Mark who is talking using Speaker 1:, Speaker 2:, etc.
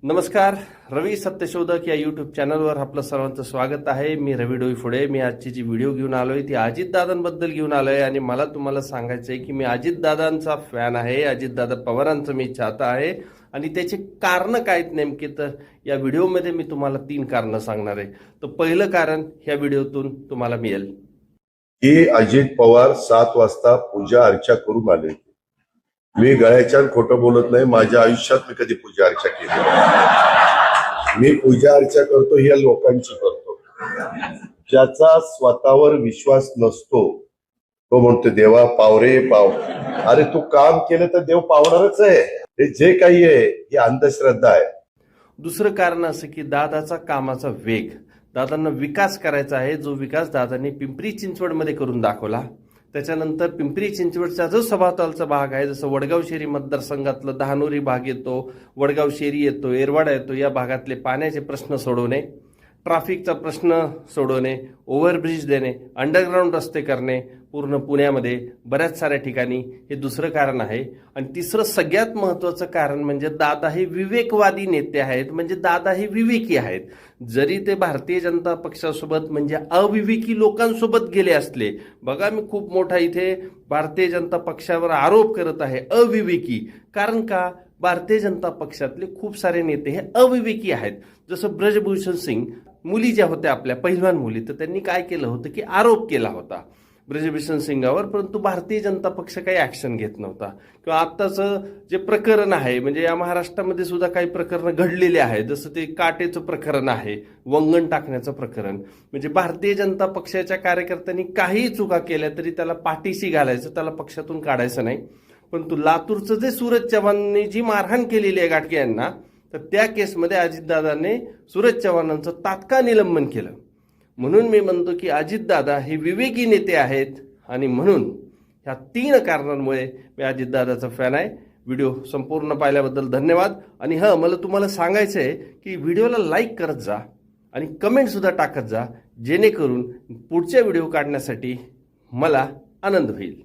Speaker 1: नमस्कार. रवी सत्यशोधक या यूट्यूब चॅनलवर आपलं सर्वांचं स्वागत आहे. मी रवी डोईफोडे. मी आजची जी व्हिडिओ घेऊन आलोय ती अजितदादांबद्दल घेऊन आलोय आणि मला तुम्हाला सांगायचं आहे की मी अजितदादांचा फॅन आहे. अजितदादा पवारांचं मी चाहता आहे आणि त्याचे कारण काय आहेत नेमके, तर या व्हिडिओमध्ये मी तुम्हाला 3 कारणं सांगणार आहे. तर पहिलं कारण ह्या व्हिडिओतून तुम्हाला मिळेल
Speaker 2: की अजित पवार 7 वाजता पूजा अर्चा करून आले. मी गळ्याच्या खोटं बोलत नाही. माझ्या आयुष्यात मी कधी पूजा अर्चा केली. मी पूजा अर्चा करतो ह्या लोकांची करतो. ज्याचा स्वतःवर विश्वास नसतो तो म्हणतो देवा पाव रे पाव. अरे तू काम केलं तर देव पावणारच आहे. हे जे काही आहे ही अंधश्रद्धा आहे.
Speaker 1: दुसरं कारण असं की दादाचा कामाचा वेग, दादांना विकास करायचा आहे, जो विकास दादांनी पिंपरी चिंचवडमध्ये करून दाखवला. त्याच्यानंतर पिंपरी चिंचवडचा जो सभोवतालचा भाग आहे, जसं वडगाव शेरी मतदारसंघातलं दहानोरी भाग येतो, वडगाव शेरी येतो, एरवाडा येतो, या भागातले पाण्याचे प्रश्न सोडवणे, ट्रॅफिकचा प्रश्न सोडवणे, ओव्हरब्रिज देणे, अंडरग्राऊंड रस्ते करणे पूर्ण पुण्यामध्ये बऱ्याच साऱ्या ठिकाणी, हे दुसरं कारण आहे. आणि तिसरं सगळ्यात महत्त्वाचं कारण म्हणजे दादा हे विवेकवादी नेते आहेत. म्हणजे दादा हे विवेकी आहेत. जरी ते भारतीय जनता पक्षासोबत म्हणजे अविवेकी लोकांसोबत गेले असले, बघा मी खूप मोठा इथे भारतीय जनता पक्षावर आरोप करत आहे अविवेकी, कारण का भारतीय जनता पक्षातले खूप सारे नेते हे अविवेकी आहेत. जसं ब्रजभूषण सिंग, मुली ज्या होत्या आपल्या पहिलवान मुली, तर त्यांनी काय केलं होतं की आरोप केला होता ब्रजभूषण सिंगावर, परंतु भारतीय जनता पक्ष काही ऍक्शन घेत नव्हता. किंवा आत्ताचं जे प्रकरण आहे, म्हणजे या महाराष्ट्रामध्ये सुद्धा काही प्रकरणं घडलेले आहेत, जसं ते काटेचं प्रकरण आहे, वंगण टाकण्याचं प्रकरण. म्हणजे भारतीय जनता पक्षाच्या कार्यकर्त्यांनी काही चुका केल्या तरी त्याला पाठीशी घालायचं, त्याला पक्षातून काढायचं नाही. परंतु लातूरचं जे सूरज चव्हाणांनी जी मारहाण केलेली आहे गाडगे यांना, तर त्या केसमध्ये अजितदादांनी सूरज चव्हाणांचं तात्काळ निलंबन केलं. म्हणून मी म्हणतो की अजितदादा हे विवेकी नेते आहेत आणि म्हणून ह्या 3 कारणांमुळे मी अजितदादाचा फॅन आहे. व्हिडिओ संपूर्ण पाहिल्याबद्दल धन्यवाद. आणि मला तुम्हाला सांगायचं आहे की व्हिडिओला लाईक करत जा आणि कमेंटसुद्धा टाकत जा, जेणेकरून पुढच्या व्हिडिओ काढण्यासाठी मला आनंद होईल.